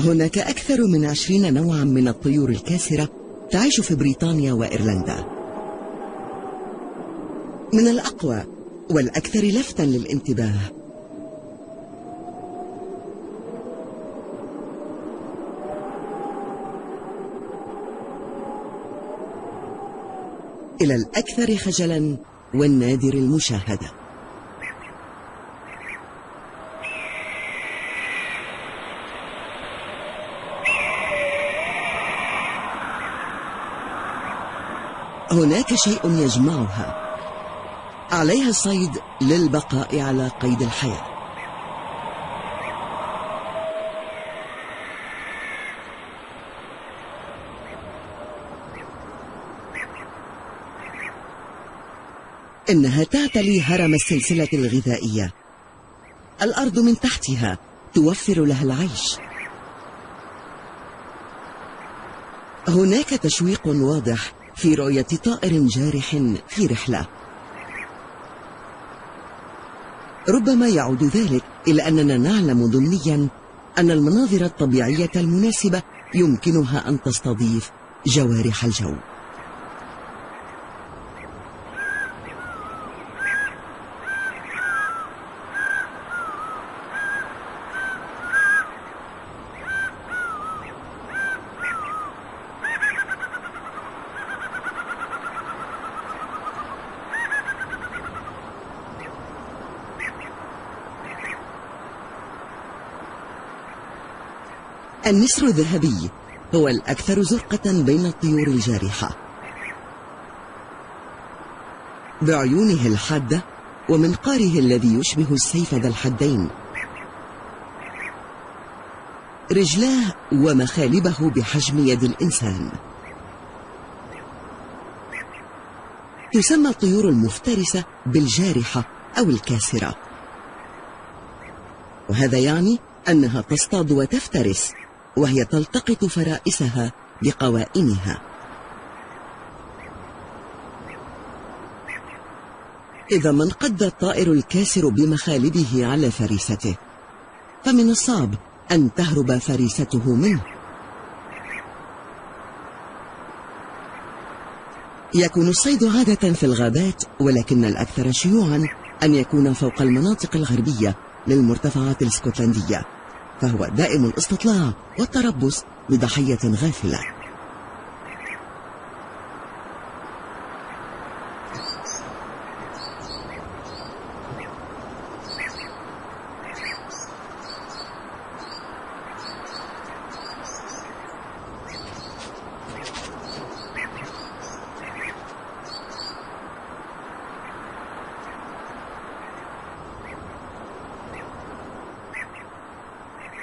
هناك أكثر من 20 نوعا من الطيور الكاسرة تعيش في بريطانيا وإيرلندا. من الأقوى والأكثر لفتاً للانتباه إلى الأكثر خجلاً والنادر المشاهدة. هناك شيء يجمعها، عليها الصيد للبقاء على قيد الحياة. إنها تعتلي هرم السلسلة الغذائية، الأرض من تحتها توفر لها العيش. هناك تشويق واضح في رؤية طائر جارح في رحلة. ربما يعود ذلك إلى أننا نعلم ضمنيا أن المناظر الطبيعية المناسبة يمكنها أن تستضيف جوارح الجو. النسر الذهبي هو الأكثر زرقة بين الطيور الجارحة، بعيونه الحادة ومنقاره الذي يشبه السيف ذا الحدين. رجلاه ومخالبه بحجم يد الإنسان. تسمى الطيور المفترسة بالجارحة أو الكاسرة، وهذا يعني أنها تصطاد وتفترس، وهي تلتقط فرائسها بقوائمها. إذا ما انقض الطائر الكاسر بمخالبه على فريسته، فمن الصعب أن تهرب فريسته منه. يكون الصيد عادة في الغابات، ولكن الأكثر شيوعا أن يكون فوق المناطق الغربية للمرتفعات الاسكتلندية، فهو دائم الاستطلاع والتربص بضحية غافلة.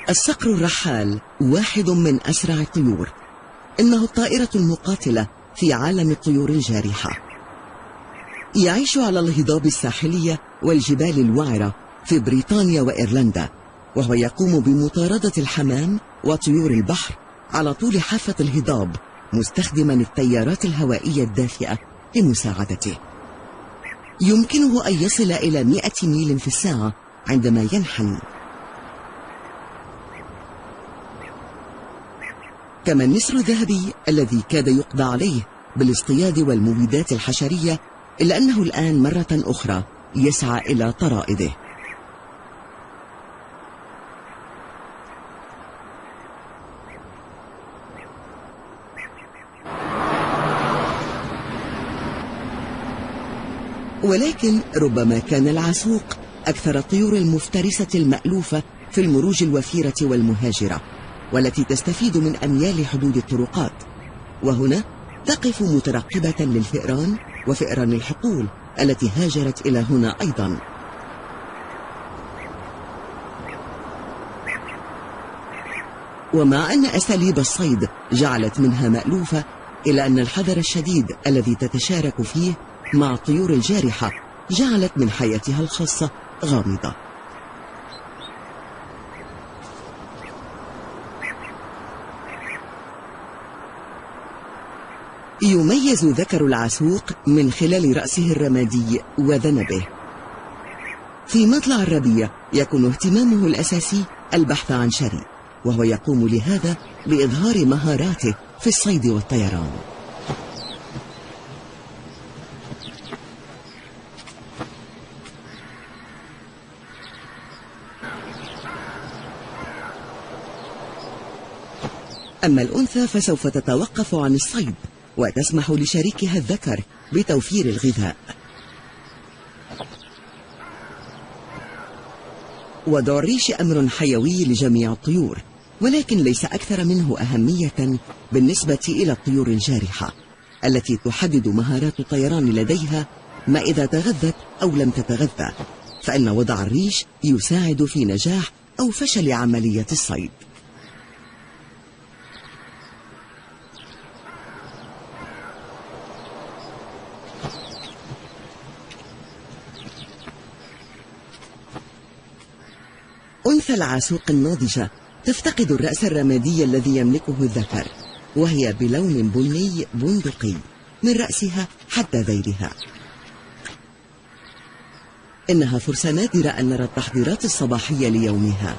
الصقر الرحال واحد من أسرع الطيور، إنه الطائرة المقاتلة في عالم الطيور الجارحة. يعيش على الهضاب الساحلية والجبال الوعرة في بريطانيا وإيرلندا، وهو يقوم بمطاردة الحمام وطيور البحر على طول حافة الهضاب، مستخدما التيارات الهوائية الدافئة لمساعدته. يمكنه أن يصل إلى 100 ميل في الساعة عندما ينحني. كما النسر الذهبي الذي كاد يقضى عليه بالاصطياد والمبيدات الحشرية، إلا أنه الآن مرة أخرى يسعى إلى طرائده. ولكن ربما كان العسوق أكثر الطيور المفترسة المألوفة في المروج الوفيرة والمهاجرة، والتي تستفيد من أميال حدود الطرقات. وهنا تقف مترقبة للفئران وفئران الحقول التي هاجرت إلى هنا أيضا. ومع أن أساليب الصيد جعلت منها مألوفة، إلا أن الحذر الشديد الذي تتشارك فيه مع الطيور الجارحة جعلت من حياتها الخاصة غامضة. يميز ذكر العسوق من خلال رأسه الرمادي وذنبه. في مطلع الربيع يكون اهتمامه الأساسي البحث عن شري، وهو يقوم لهذا بإظهار مهاراته في الصيد والطيران. أما الأنثى فسوف تتوقف عن الصيد وتسمح لشريكها الذكر بتوفير الغذاء. وضع الريش أمر حيوي لجميع الطيور، ولكن ليس أكثر منه أهمية بالنسبة إلى الطيور الجارحة التي تحدد مهارات الطيران لديها ما إذا تغذت أو لم تتغذى، فإن وضع الريش يساعد في نجاح أو فشل عملية الصيد. أنثى العاسوق الناضجة تفتقد الرأس الرمادي الذي يملكه الذكر، وهي بلون بني بندقي من رأسها حتى ذيلها. إنها فرصة نادرة أن نرى التحضيرات الصباحية ليومها.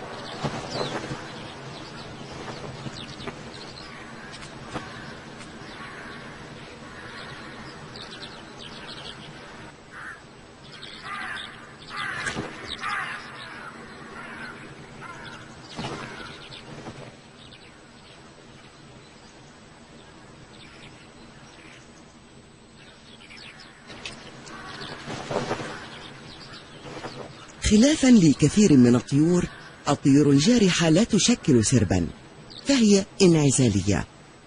خلافا لكثير من الطيور، الطيور الجارحة لا تشكل سربا، فهي انعزالية،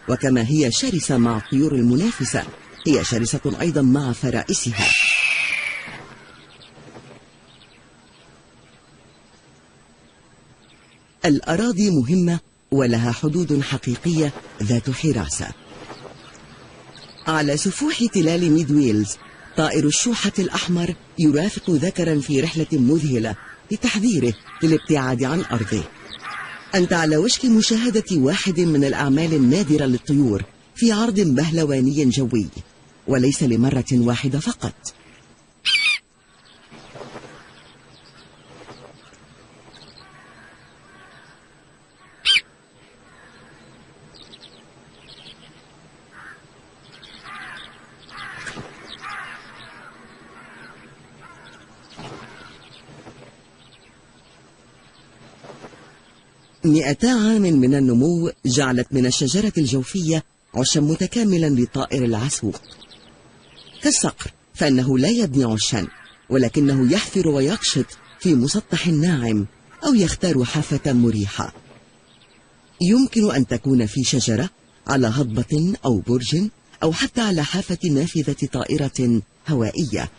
وكما هي شرسة مع الطيور المنافسة هي شرسة أيضا مع فرائسها. الأراضي مهمة ولها حدود حقيقية ذات حراسة. على سفوح تلال ميد ويلز طائر الشوحة الأحمر يرافق ذكرا في رحلة مذهلة لتحذيره للابتعاد عن أرضه. أنت على وشك مشاهدة واحد من الأعمال النادرة للطيور في عرض بهلواني جوي، وليس لمرة واحدة فقط. مئتا عام من النمو جعلت من الشجرة الجوفية عشا متكاملا لطائر العسوق. كالصقر فإنه لا يبني عشا، ولكنه يحفر ويقشط في مسطح ناعم أو يختار حافة مريحة. يمكن أن تكون في شجرة، على هضبة أو برج، أو حتى على حافة نافذة طائرة هوائية.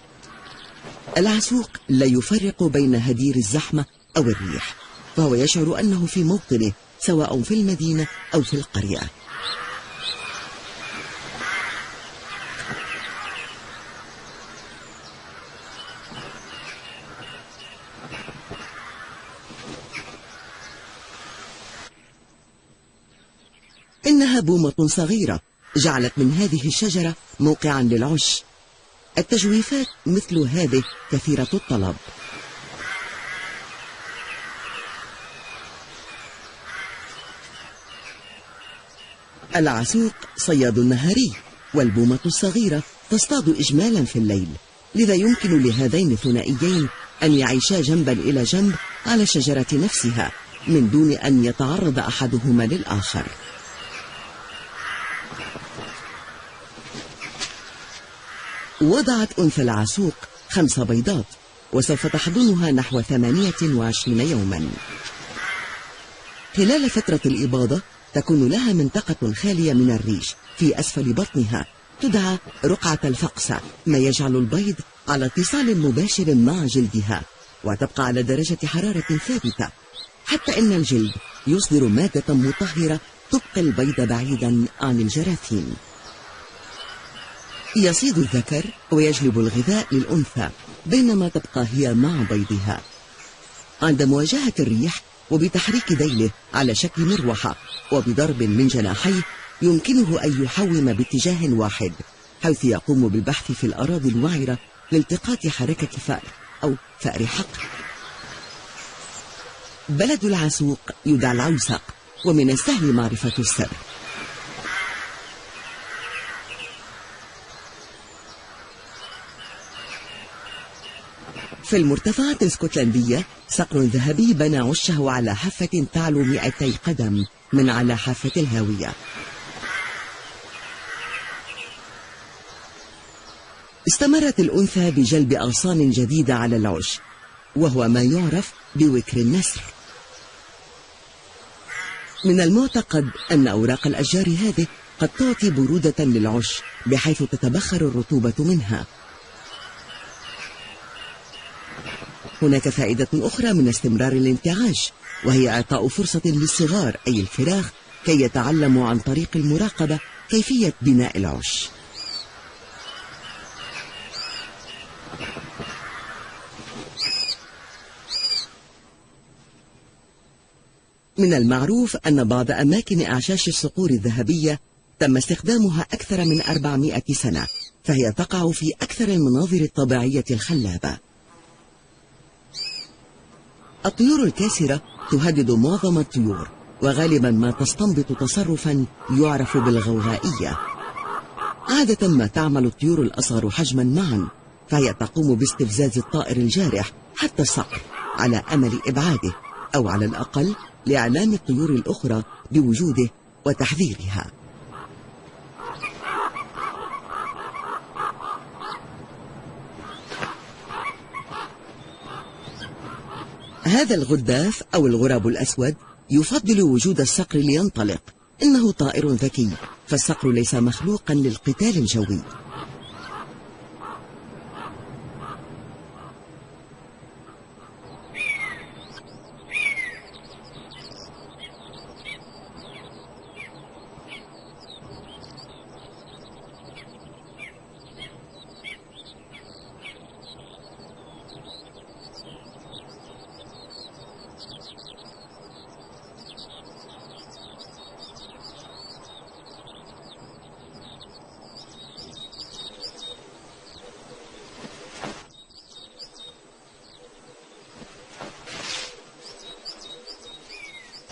العسوق لا يفرق بين هدير الزحمة أو الريح، فهو يشعر أنه في موطنه سواء في المدينة أو في القرية. إنها بومة صغيرة جعلت من هذه الشجرة موقعا للعش. التجويفات مثل هذه كثيرة الطلب. العسوق صياد نهاري، والبومة الصغيرة تصطاد إجمالا في الليل، لذا يمكن لهذين الثنائيين أن يعيشا جنبا إلى جنب على الشجرة نفسها من دون أن يتعرض أحدهما للآخر. وضعت أنثى العسوق 5 بيضات، وسوف تحضنها نحو 28 يوما. خلال فترة الإباضة تكون لها منطقة خالية من الريش في أسفل بطنها تدعى رقعة الفقسة، ما يجعل البيض على اتصال مباشر مع جلدها، وتبقى على درجة حرارة ثابتة، حتى إن الجلد يصدر مادة مطهرة تبقي البيض بعيدا عن الجراثيم. يصيد الذكر ويجلب الغذاء للأنثى، بينما تبقى هي مع بيضها. عند مواجهة الريح وبتحريك ذيله على شكل مروحة وبضرب من جناحيه يمكنه أن يحوم باتجاه واحد، حيث يقوم بالبحث في الأراضي الوعرة لالتقاط حركة فأر أو فأر حقر. بلد العسوق يدعى العوسق، ومن السهل معرفة السر. في المرتفعات الاسكتلندية صقر ذهبي بنى عشه على حافة تعلو 200 قدم من على حافة الهاوية. استمرت الأنثى بجلب أغصان جديدة على العش، وهو ما يعرف بوكر النسر. من المعتقد أن أوراق الأشجار هذه قد تعطي برودة للعش بحيث تتبخر الرطوبة منها. هناك فائدة أخرى من استمرار الانتعاش، وهي إعطاء فرصة للصغار أي الفراخ كي يتعلموا عن طريق المراقبة كيفية بناء العش. من المعروف أن بعض أماكن إعشاش الصقور الذهبية تم استخدامها أكثر من 400 سنة، فهي تقع في أكثر المناظر الطبيعية الخلابة. الطيور الكاسرة تهدد معظم الطيور، وغالبا ما تستنبط تصرفا يعرف بالغوغائية. عادة ما تعمل الطيور الأصغر حجما معا، فهي تقوم باستفزاز الطائر الجارح حتى الصقر على أمل إبعاده، أو على الأقل لإعلام الطيور الأخرى بوجوده وتحذيرها. هذا الغداف أو الغراب الأسود يفضل وجود الصقر لينطلق. إنه طائر ذكي، فالصقر ليس مخلوقا للقتال الجوي.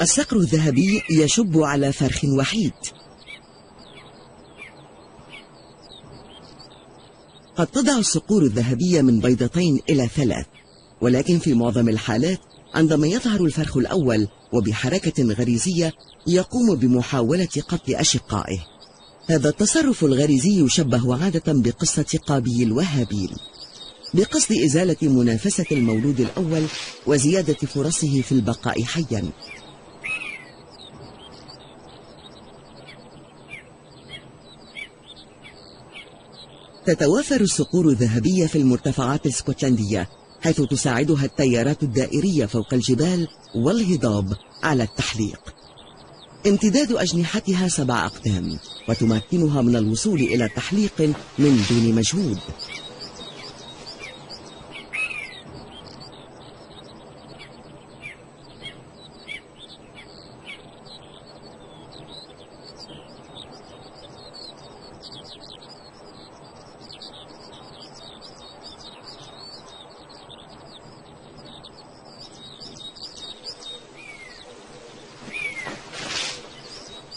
الصقر الذهبي يشب على فرخ وحيد. قد تضع الصقور الذهبية من بيضتين إلى 3، ولكن في معظم الحالات عندما يظهر الفرخ الأول وبحركة غريزية يقوم بمحاولة قتل أشقائه. هذا التصرف الغريزي يشبه عادة بقصة قابيل وهابيل، بقصد إزالة منافسة المولود الأول وزيادة فرصه في البقاء حيا. تتوافر الصقور الذهبية في المرتفعات الاسكتلندية، حيث تساعدها التيارات الدائرية فوق الجبال والهضاب على التحليق. امتداد أجنحتها 7 أقدام، وتمكنها من الوصول إلى تحليق من دون مجهود.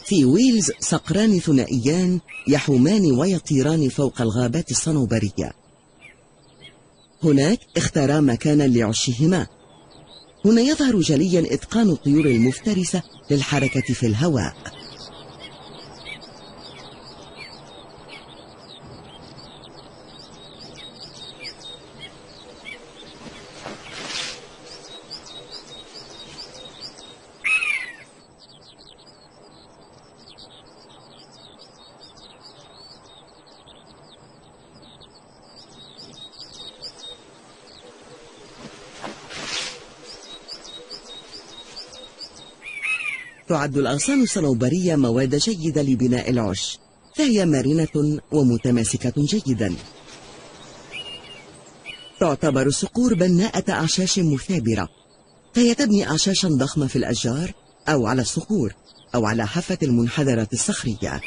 في ويلز صقران ثنائيان يحومان ويطيران فوق الغابات الصنوبرية. هناك اختارا مكانا لعشهما. هنا يظهر جليا إتقان الطيور المفترسة للحركة في الهواء. تعد الأغصان الصنوبرية مواد جيدة لبناء العش، فهي مرنة ومتماسكة جيدا. تعتبر الصقور بناءة أعشاش مثابرة، فهي تبني أعشاشا ضخمة في الأشجار أو على الصخور أو على حافة المنحدرة الصخرية.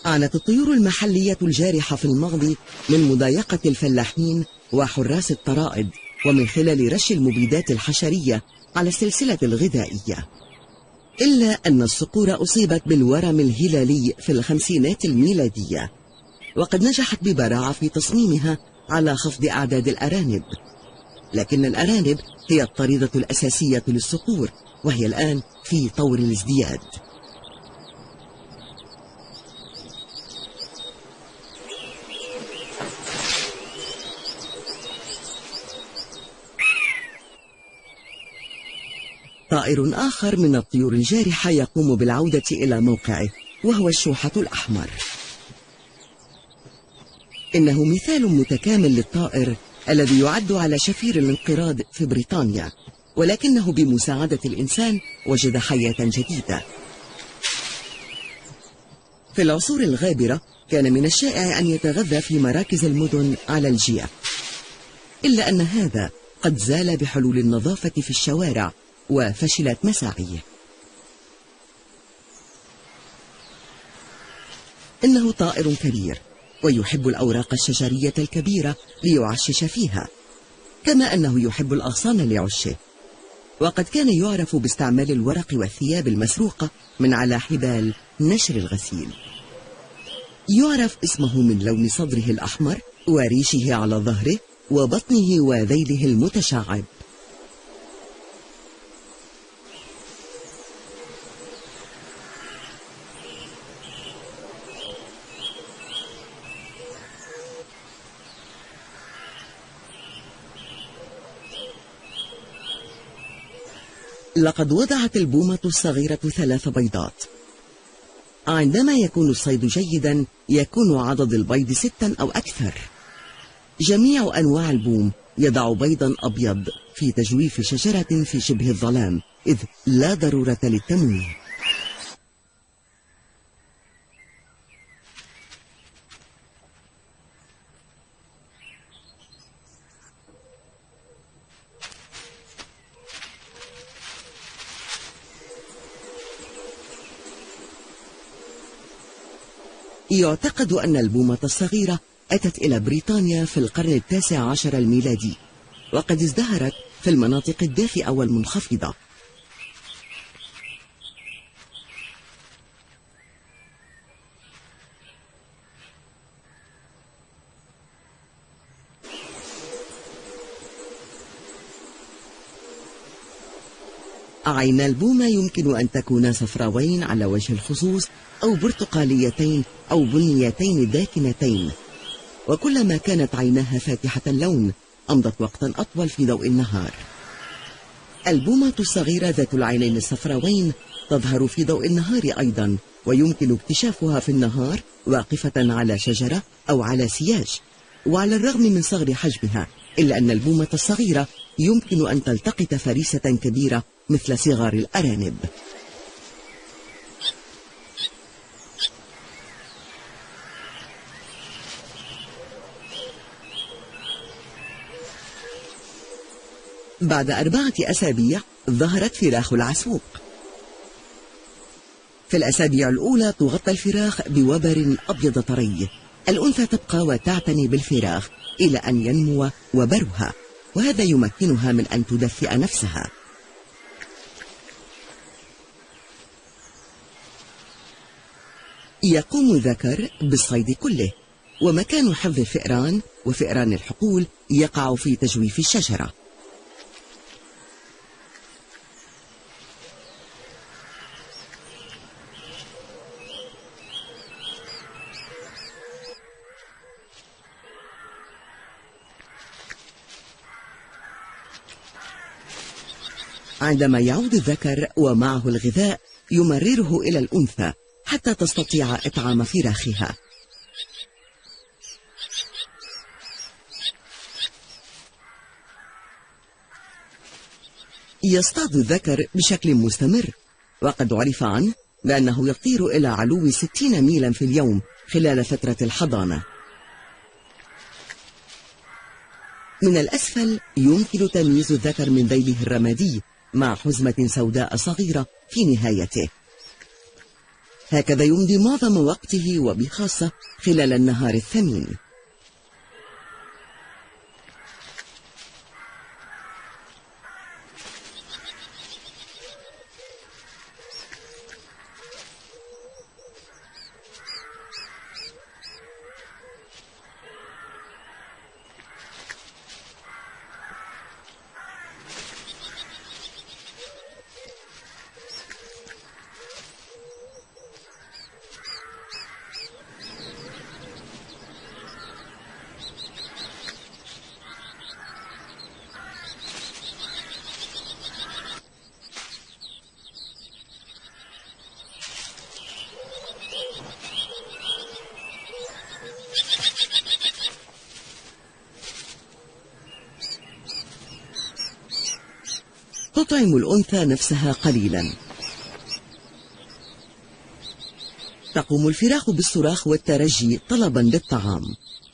عانت الطيور المحلية الجارحة في الماضي من مضايقة الفلاحين وحراس الطرائد ومن خلال رش المبيدات الحشرية على السلسلة الغذائية. إلا أن الصقور أصيبت بالورم الهلالي في الخمسينات الميلادية، وقد نجحت ببراعة في تصميمها على خفض أعداد الأرانب. لكن الأرانب هي الطريدة الأساسية للصقور، وهي الآن في طور الازدياد. طائر آخر من الطيور الجارحة يقوم بالعودة إلى موقعه، وهو الشوحة الأحمر. إنه مثال متكامل للطائر الذي يعد على شفير الانقراض في بريطانيا، ولكنه بمساعدة الإنسان وجد حياة جديدة. في العصور الغابرة كان من الشائع أن يتغذى في مراكز المدن على الجيف، إلا أن هذا قد زال بحلول النظافة في الشوارع وفشلت مساعيه. إنه طائر كبير ويحب الأوراق الشجرية الكبيرة ليعشش فيها، كما أنه يحب الأغصان لعشه. وقد كان يعرف باستعمال الورق والثياب المسروقة من على حبال نشر الغسيل. يعرف اسمه من لون صدره الأحمر وريشه على ظهره وبطنه وذيله المتشعب. لقد وضعت البومة الصغيرة 3 بيضات. عندما يكون الصيد جيدا يكون عدد البيض 6 أو أكثر. جميع أنواع البوم يضع بيضا أبيض في تجويف شجرة في شبه الظلام، إذ لا ضرورة للتمويه. يعتقد أن البومة الصغيرة أتت إلى بريطانيا في القرن ال19 الميلادي، وقد ازدهرت في المناطق الدافئة والمنخفضة. عينا البومة يمكن أن تكونا صفراوين على وجه الخصوص، أو برتقاليتين أو بنيتين داكنتين، وكلما كانت عيناها فاتحة اللون أمضت وقتا أطول في ضوء النهار. البومة الصغيرة ذات العينين الصفراوين تظهر في ضوء النهار أيضا، ويمكن اكتشافها في النهار واقفة على شجرة أو على سياج. وعلى الرغم من صغر حجمها، إلا أن البومة الصغيرة يمكن أن تلتقط فريسة كبيرة مثل صغار الأرانب. بعد 4 أسابيع ظهرت فراخ العسوق. في الأسابيع الأولى تغطى الفراخ بوبر أبيض طري. الأنثى تبقى وتعتني بالفراخ إلى أن ينمو وبرها، وهذا يمكنها من أن تدفئ نفسها. يقوم الذكر بالصيد كله، ومكان حفظ الفئران وفئران الحقول يقع في تجويف الشجرة. عندما يعود الذكر ومعه الغذاء يمرره إلى الأنثى حتى تستطيع إطعام فراخها. يصطاد الذكر بشكل مستمر، وقد عرف عنه بأنه يطير إلى علو 60 ميلا في اليوم خلال فترة الحضانة. من الأسفل يمكن تمييز الذكر من ذيله الرمادي مع حزمة سوداء صغيرة في نهايته. هكذا يمضي معظم وقته وبخاصة خلال النهار الثمين. تطعم الأنثى نفسها قليلا. تقوم الفراخ بالصراخ والترجي طلبا للطعام،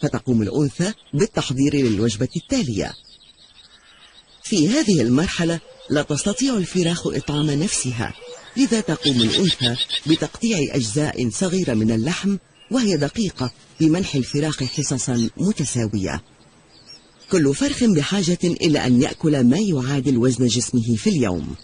فتقوم الأنثى بالتحضير للوجبة التالية. في هذه المرحلة لا تستطيع الفراخ إطعام نفسها، لذا تقوم الأنثى بتقطيع أجزاء صغيرة من اللحم، وهي دقيقة بمنح الفراخ حصصا متساوية. كل فرخ بحاجة إلى أن يأكل ما يعادل وزن جسمه في اليوم.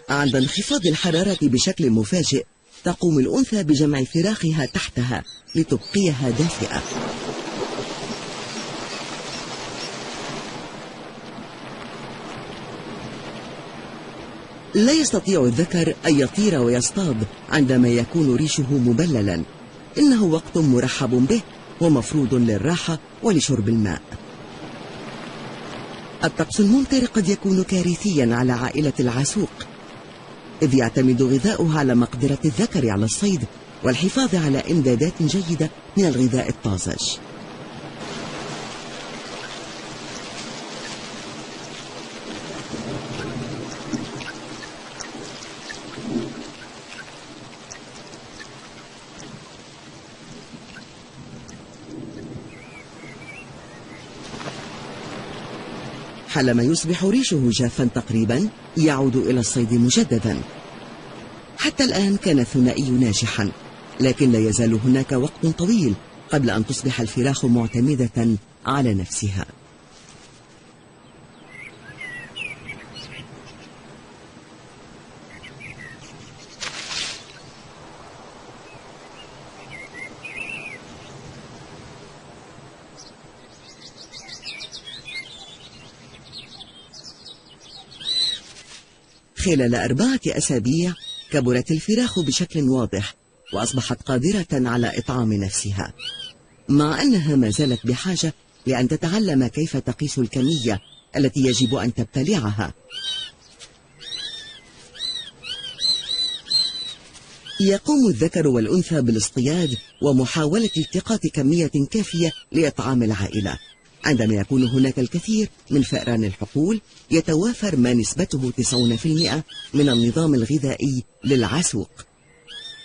عند انخفاض الحرارة بشكل مفاجئ، تقوم الأنثى بجمع فراخها تحتها لتبقيها دافئة. لا يستطيع الذكر أن يطير ويصطاد عندما يكون ريشه مبللا، إنه وقت مرحب به ومفروض للراحة ولشرب الماء. الطقس الممطر قد يكون كارثيا على عائلة العسوق، إذ يعتمد غذاؤها على مقدرة الذكر على الصيد والحفاظ على إمدادات جيدة من الغذاء الطازج. حالما يصبح ريشه جافا تقريبا، يعود إلى الصيد مجددا. حتى الآن كان الثنائي ناجحا، لكن لا يزال هناك وقت طويل قبل أن تصبح الفراخ معتمدة على نفسها. خلال 4 أسابيع كبرت الفراخ بشكل واضح، وأصبحت قادرة على إطعام نفسها، مع أنها ما زالت بحاجة لأن تتعلم كيف تقيس الكمية التي يجب أن تبتلعها. يقوم الذكر والأنثى بالاصطياد ومحاولة التقاط كمية كافية لإطعام العائلة. عندما يكون هناك الكثير من فئران الحقول، يتوافر ما نسبته 90% من النظام الغذائي للعسوق.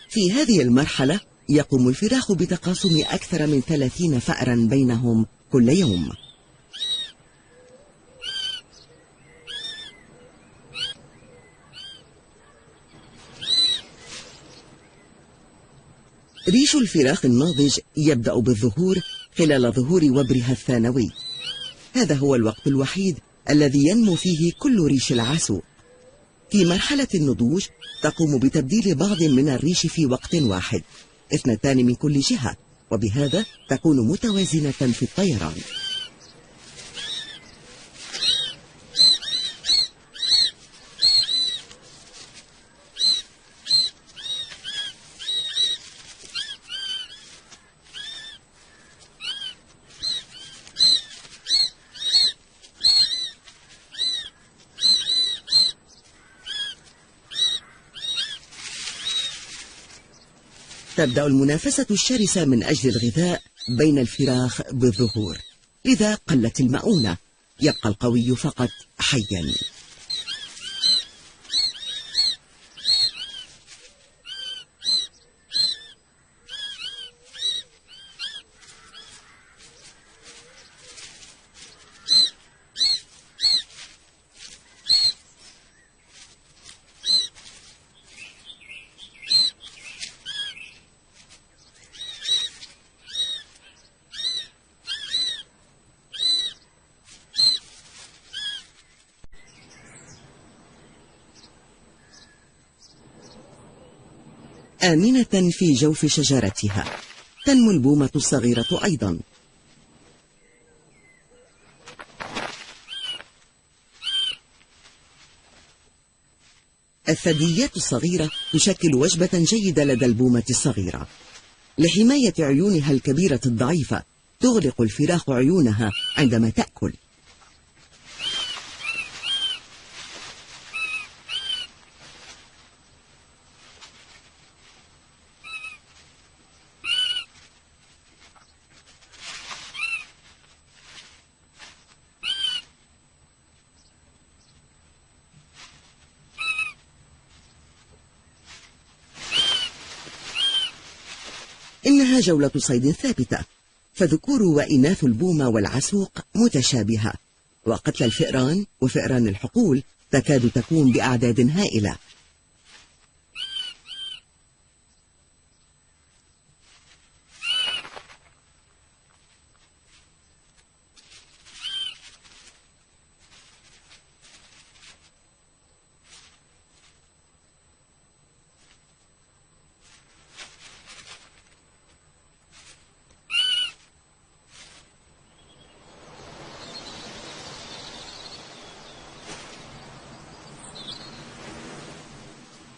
في هذه المرحلة يقوم الفراخ بتقاسم أكثر من 30 فأرا بينهم كل يوم. ريش الفراخ الناضج يبدأ بالظهور خلال ظهور وبرها الثانوي. هذا هو الوقت الوحيد الذي ينمو فيه كل ريش العسوق. في مرحلة النضوج تقوم بتبديل بعض من الريش في وقت واحد، 2 من كل جهة، وبهذا تكون متوازنة في الطيران. تبدأ المنافسة الشرسة من أجل الغذاء بين الفراخ بالظهور، لذا قلت المؤونة، يبقى القوي فقط حيا. آمنة في جوف شجرتها، تنمو البومة الصغيرة أيضا. الثدييات الصغيرة تشكل وجبة جيدة لدى البومة الصغيرة. لحماية عيونها الكبيرة الضعيفة تغلق الفراخ عيونها عندما تأكل. إنها جولة صيد ثابتة، فذكور وإناث البومة والعسوق متشابهة، وقتل الفئران وفئران الحقول تكاد تكون بأعداد هائلة.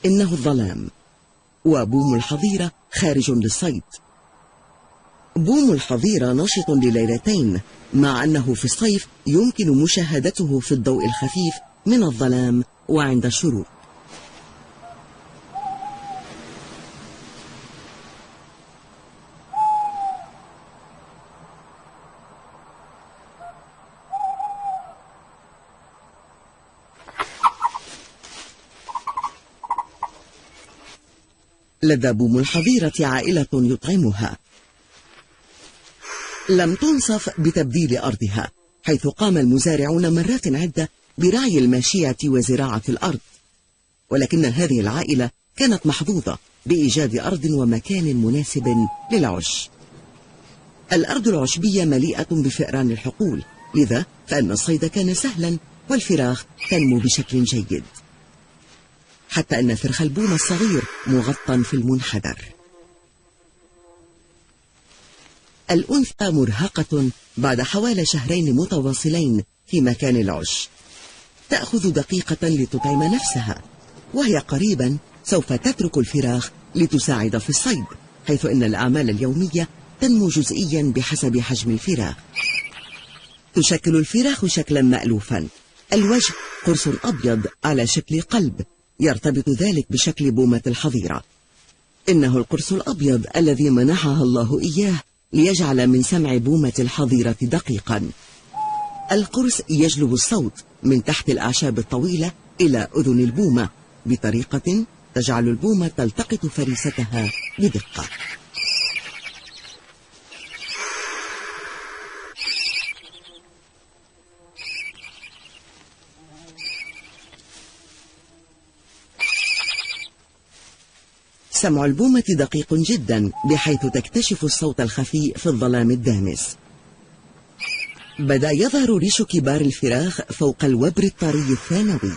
إنه الظلام، وبوم الحظيرة خارج للصيد. بوم الحظيرة نشط لليلتين، مع أنه في الصيف يمكن مشاهدته في الضوء الخفيف من الظلام وعند الشروق. لدى بوم الحظيرة عائلة يطعمها. لم تنصف بتبديل أرضها، حيث قام المزارعون مرات عدة برعي الماشية وزراعة الأرض، ولكن هذه العائلة كانت محظوظة بإيجاد أرض ومكان مناسب للعش. الأرض العشبية مليئة بفئران الحقول، لذا فإن الصيد كان سهلا والفراخ تنمو بشكل جيد، حتى أن فرخ البوم الصغير مغطى في المنحدر. الأنثى مرهقة بعد حوالي شهرين متواصلين في مكان العش، تأخذ دقيقة لتطعم نفسها، وهي قريبا سوف تترك الفراخ لتساعد في الصيد، حيث أن الأعمال اليومية تنمو جزئيا بحسب حجم الفراخ. تشكل الفراخ شكلا مألوفا، الوجه قرص أبيض على شكل قلب، يرتبط ذلك بشكل بومة الحظيرة. إنه القرص الأبيض الذي منحها الله إياه ليجعل من سمع بومة الحظيرة دقيقا. القرص يجلب الصوت من تحت الأعشاب الطويلة إلى أذن البومة بطريقة تجعل البومة تلتقط فريستها بدقة. سمع البومة دقيق جدا، بحيث تكتشف الصوت الخفي في الظلام الدامس. بدأ يظهر ريش كبار الفراخ فوق الوبر الطري الثانوي.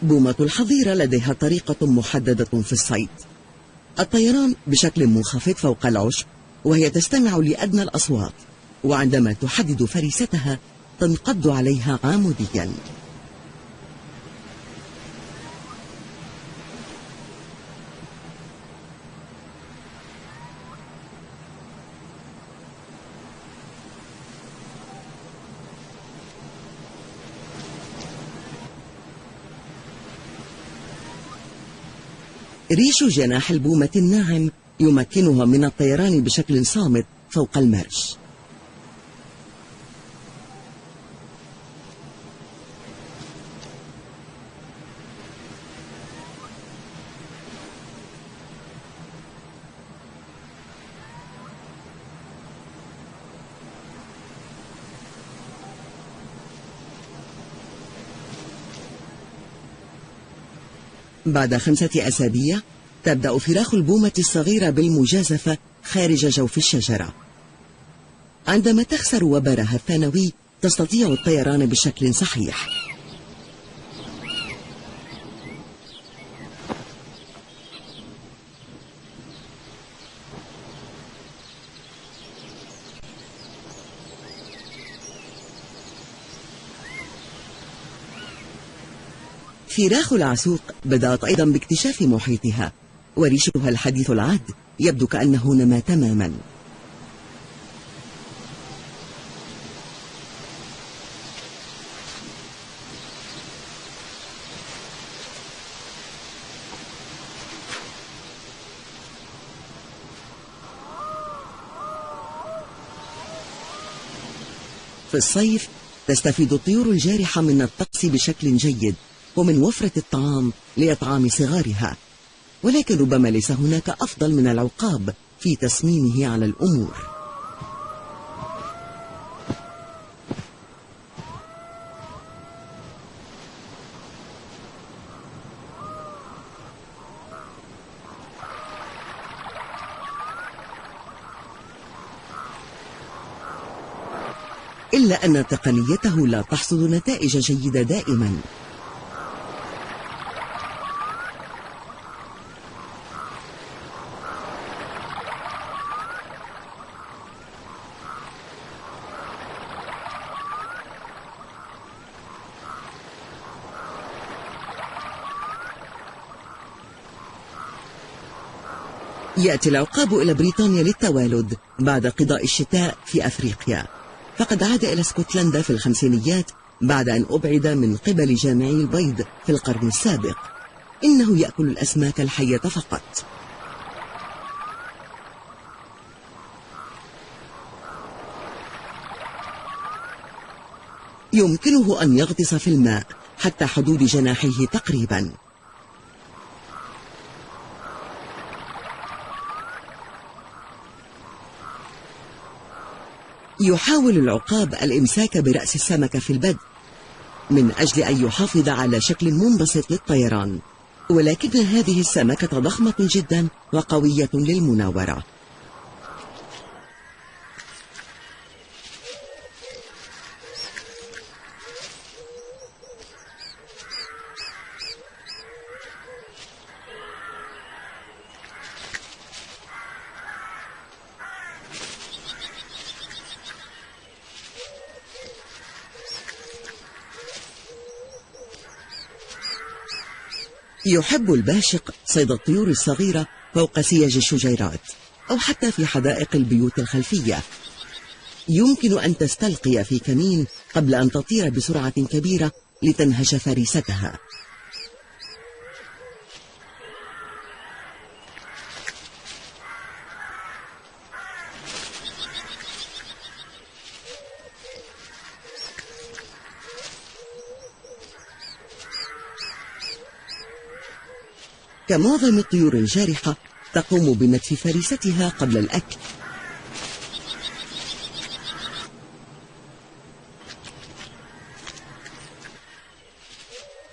بومة الحظيرة لديها طريقة محددة في الصيد: الطيران بشكل منخفض فوق العشب، وهي تستمع لأدنى الأصوات، وعندما تحدد فريستها تنقض عليها عموديا. ريش جناح البومة الناعم يمكنها من الطيران بشكل صامت فوق المرش. بعد 5 أسابيع تبدأ فراخ البومة الصغيرة بالمجازفة خارج جوف الشجرة، عندما تخسر وبرها الثانوي تستطيع الطيران بشكل صحيح. فراخ العسوق بدأت أيضا باكتشاف محيطها، وريشها الحديث العهد يبدو كأنه نما تماما. في الصيف تستفيد الطيور الجارحة من الطقس بشكل جيد ومن وفرة الطعام لإطعام صغارها، ولكن ربما ليس هناك أفضل من العقاب في تسمينه على الأمور. إلا أن تقنيته لا تحصد نتائج جيدة دائما. يأتي العقاب إلى بريطانيا للتوالد بعد قضاء الشتاء في أفريقيا، فقد عاد إلى اسكتلندا في الخمسينيات بعد أن أبعد من قبل جامعي البيض في القرن السابق. إنه يأكل الأسماك الحية فقط. يمكنه أن يغطس في الماء حتى حدود جناحيه تقريبا. يحاول العقاب الإمساك برأس السمكة في البدء من أجل أن يحافظ على شكل منبسط للطيران، ولكن هذه السمكة ضخمة جدا وقوية للمناورة. يحب الباشق صيد الطيور الصغيرة فوق سياج الشجيرات أو حتى في حدائق البيوت الخلفية. يمكن أن تستلقي في كمين قبل أن تطير بسرعة كبيرة لتنهش فريستها. كمعظم الطيور الجارحة تقوم بنتف فريستها قبل الأكل.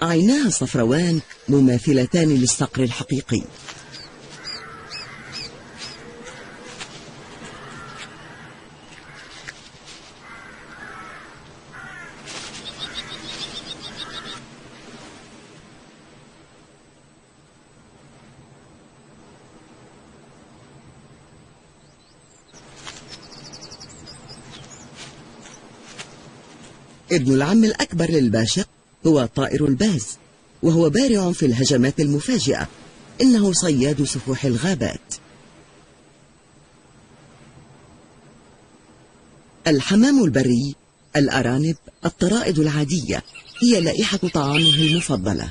عيناها الصفروان مماثلتان للصقر الحقيقي. ابن العم الأكبر للباشق هو طائر الباز، وهو بارع في الهجمات المفاجئة. إنه صياد سفوح الغابات. الحمام البري، الأرانب، الطرائد العادية هي لائحة طعامه المفضلة.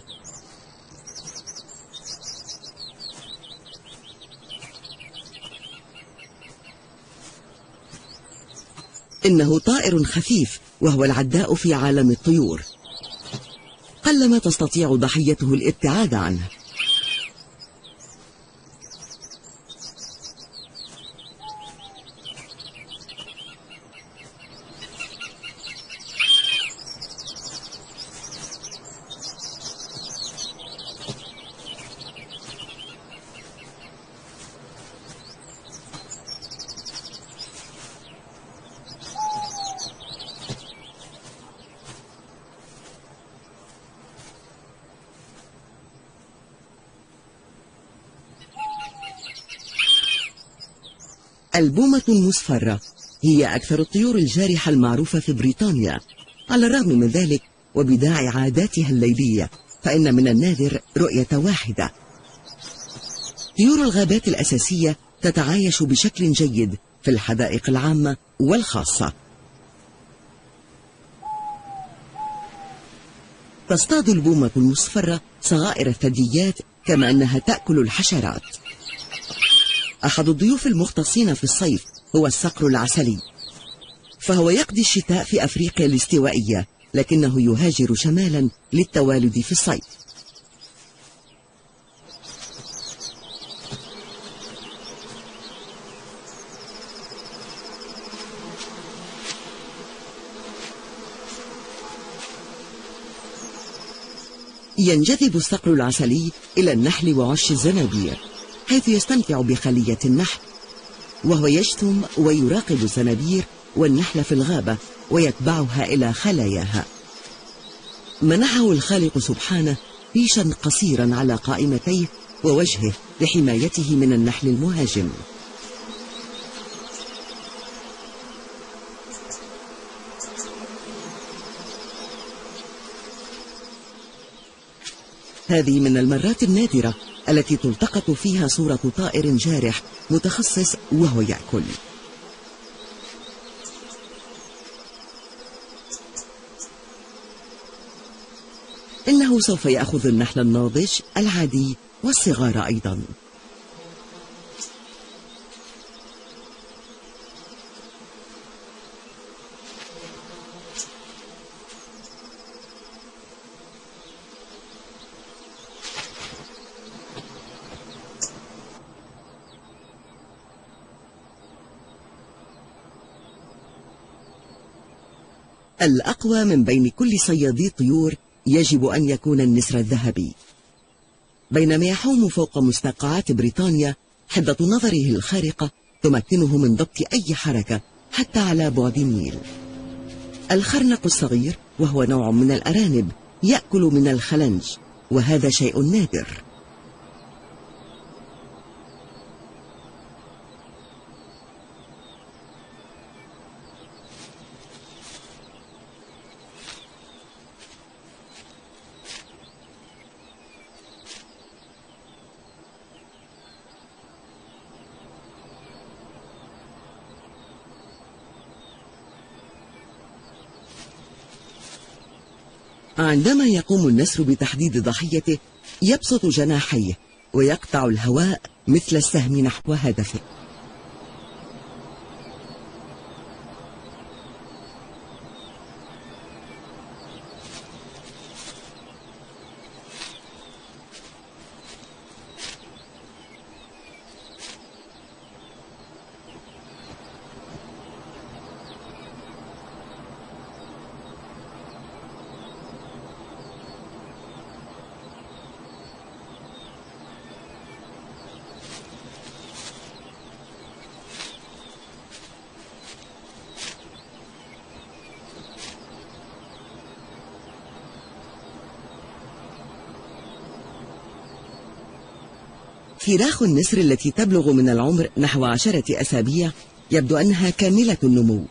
إنه طائر خفيف وهو العداء في عالم الطيور. قلما تستطيع ضحيته الابتعاد عنه. البومة المصفرة هي أكثر الطيور الجارحة المعروفة في بريطانيا. على الرغم من ذلك وبداعي عاداتها الليلية فإن من النادر رؤية واحدة. طيور الغابات الأساسية تتعايش بشكل جيد في الحدائق العامة والخاصة. تصطاد البومة المصفرة صغائر الثدييات كما أنها تأكل الحشرات. أحد الضيوف المختصين في الصيف هو الصقر العسلي، فهو يقضي الشتاء في أفريقيا الاستوائية لكنه يهاجر شمالا للتوالد في الصيف. ينجذب الصقر العسلي إلى النحل وعش الزنابير حيث يستمتع بخلية النحل، وهو يشتم ويراقب الزنابير والنحل في الغابة ويتبعها إلى خلاياها. منحه الخالق سبحانه ريشا قصيرا على قائمتيه ووجهه لحمايته من النحل المهاجم. هذه من المرات النادرة التي تلتقط فيها صورة طائر جارح متخصص وهو يأكل. إنه سوف يأخذ النحل الناضج العادي والصغار أيضا. الأقوى من بين كل صيادي الطيور يجب أن يكون النسر الذهبي. بينما يحوم فوق مستنقعات بريطانيا حدة نظره الخارقة تمكنه من ضبط أي حركة حتى على بعد ميل. الخرنق الصغير وهو نوع من الأرانب يأكل من الخلنج، وهذا شيء نادر. عندما يقوم النسر بتحديد ضحيته يبسط جناحيه ويقطع الهواء مثل السهم نحو هدفه. فراخ النسر التي تبلغ من العمر نحو 10 أسابيع يبدو أنها كاملة النمو.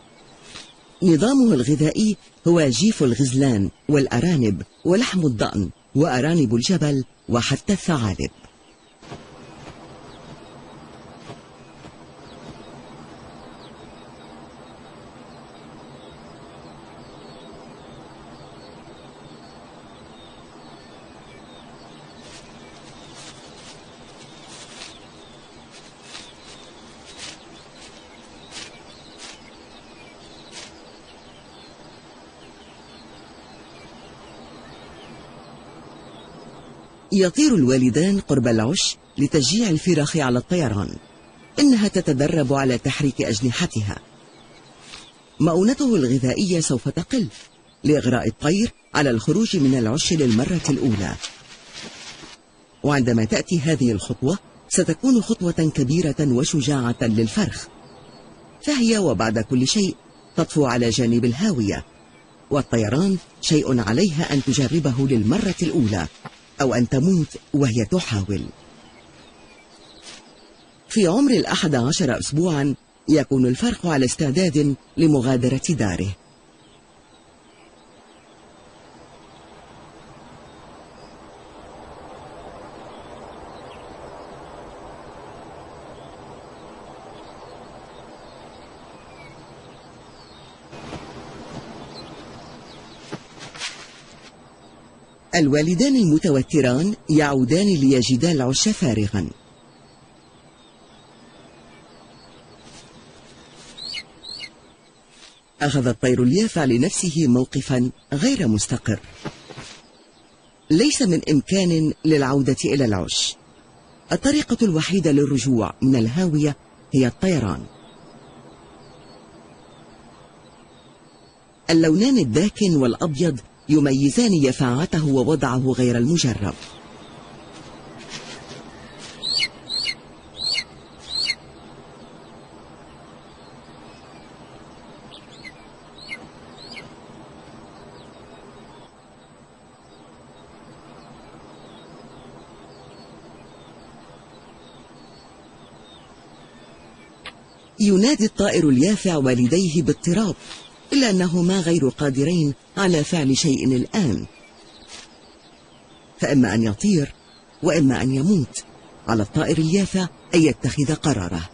نظامه الغذائي هو جيف الغزلان والأرانب ولحم الضأن وأرانب الجبل وحتى الثعالب. يطير الوالدان قرب العش لتشجيع الفراخ على الطيران. إنها تتدرب على تحريك أجنحتها. مؤونته الغذائية سوف تقل لإغراء الطير على الخروج من العش للمرة الأولى. وعندما تأتي هذه الخطوة ستكون خطوة كبيرة وشجاعة للفرخ، فهي وبعد كل شيء تطفو على جانب الهاوية، والطيران شيء عليها أن تجربه للمرة الأولى أو أن تموت وهي تحاول. في عمر 11 أسبوعا يكون الفرق على استعداد لمغادرة داره. الوالدان المتوتران يعودان ليجدا العش فارغا. أخذ الطير اليافع لنفسه موقفا غير مستقر. ليس من إمكان للعودة إلى العش. الطريقة الوحيدة للرجوع من الهاوية هي الطيران. اللونان الداكن والأبيض يميزان يفاعته ووضعه غير المجرب. ينادي الطائر اليافع والديه باضطراب، إلا أنهما غير قادرين على فعل شيء الآن، فإما أن يطير وإما أن يموت. على الطائر اليافع أن يتخذ قراره.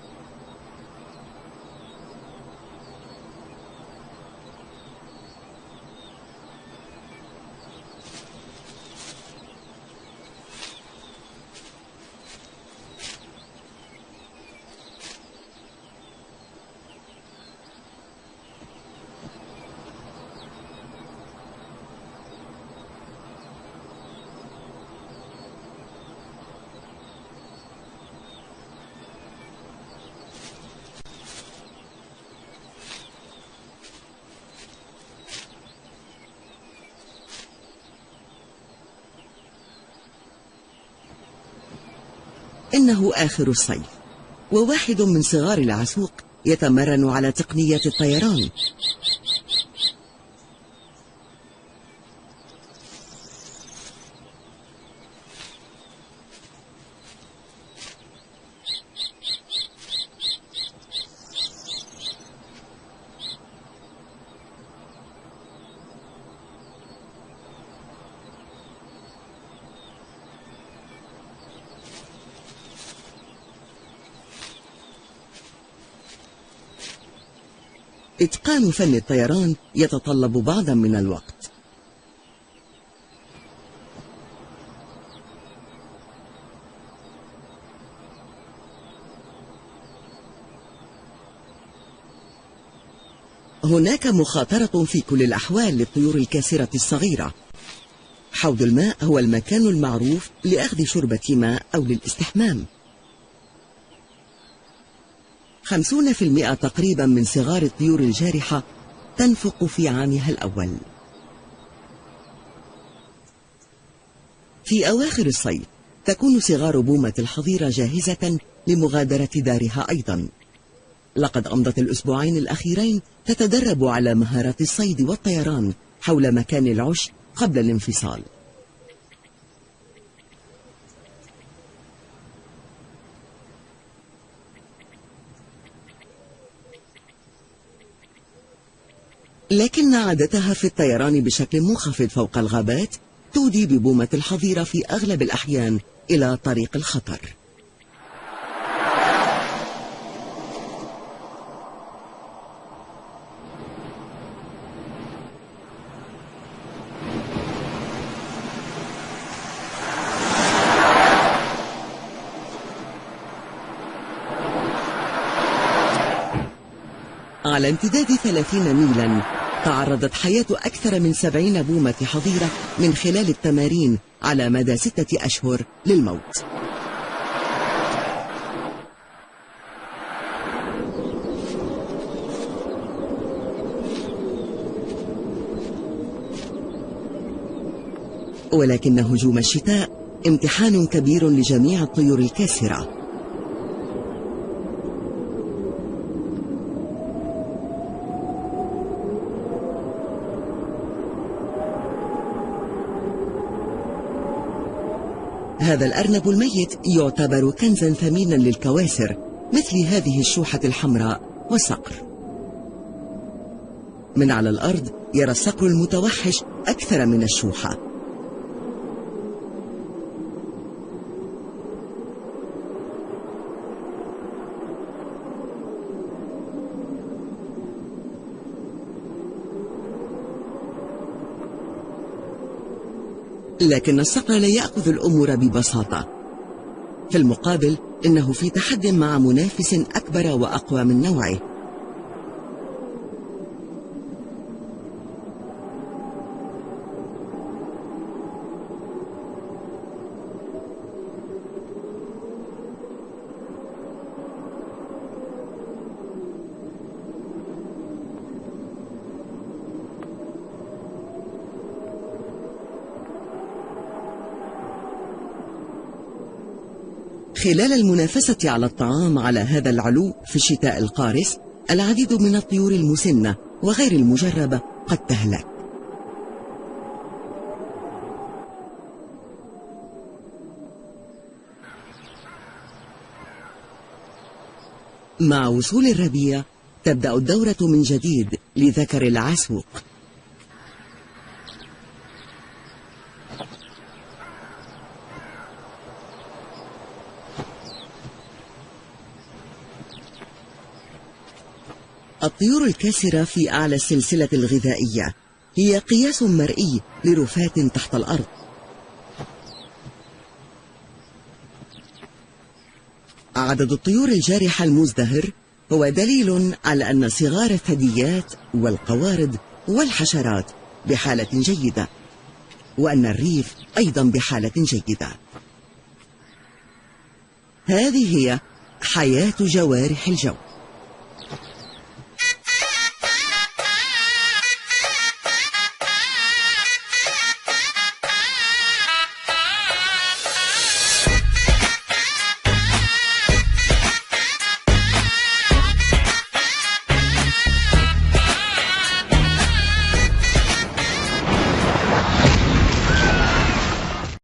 إنه آخر الصيف، وواحد من صغار العسوق يتمرن على تقنية الطيران. إتقان فن الطيران يتطلب بعضا من الوقت. هناك مخاطرة في كل الأحوال للطيور الكاسرة الصغيرة. حوض الماء هو المكان المعروف لأخذ شربة ماء أو للاستحمام. 50% تقريبا من صغار الطيور الجارحة تنفق في عامها الأول. في أواخر الصيف تكون صغار بومة الحظيرة جاهزة لمغادرة دارها أيضا. لقد أمضت الأسبوعين الأخيرين تتدرب على مهارات الصيد والطيران حول مكان العش قبل الانفصال. لكن عادتها في الطيران بشكل منخفض فوق الغابات تودي ببومة الحظيرة في أغلب الأحيان إلى طريق الخطر. على امتداد 30 ميلا تعرضت حياة أكثر من 70 بومة حظيرة من خلال التمارين على مدى 6 أشهر للموت. ولكن هجوم الشتاء امتحان كبير لجميع الطيور الكاسرة. هذا الأرنب الميت يعتبر كنزا ثمينا للكواسر. مثل هذه الشوحة الحمراء والصقر. من على الأرض يرى الصقر المتوحش أكثر من الشوحة. لكن الصقر لا يأخذ الأمور ببساطة. في المقابل إنه في تحد مع منافس أكبر وأقوى من نوعه. خلال المنافسة على الطعام على هذا العلو في الشتاء القارس، العديد من الطيور المسنة وغير المجربة قد تهلك. مع وصول الربيع تبدأ الدورة من جديد لذكر العسوق. الطيور الكاسرة في أعلى السلسلة الغذائية هي قياس مرئي لرفات تحت الأرض. عدد الطيور الجارحة المزدهر هو دليل على أن صغار الثدييات والقوارض والحشرات بحالة جيدة، وأن الريف أيضا بحالة جيدة. هذه هي حياة جوارح الجو.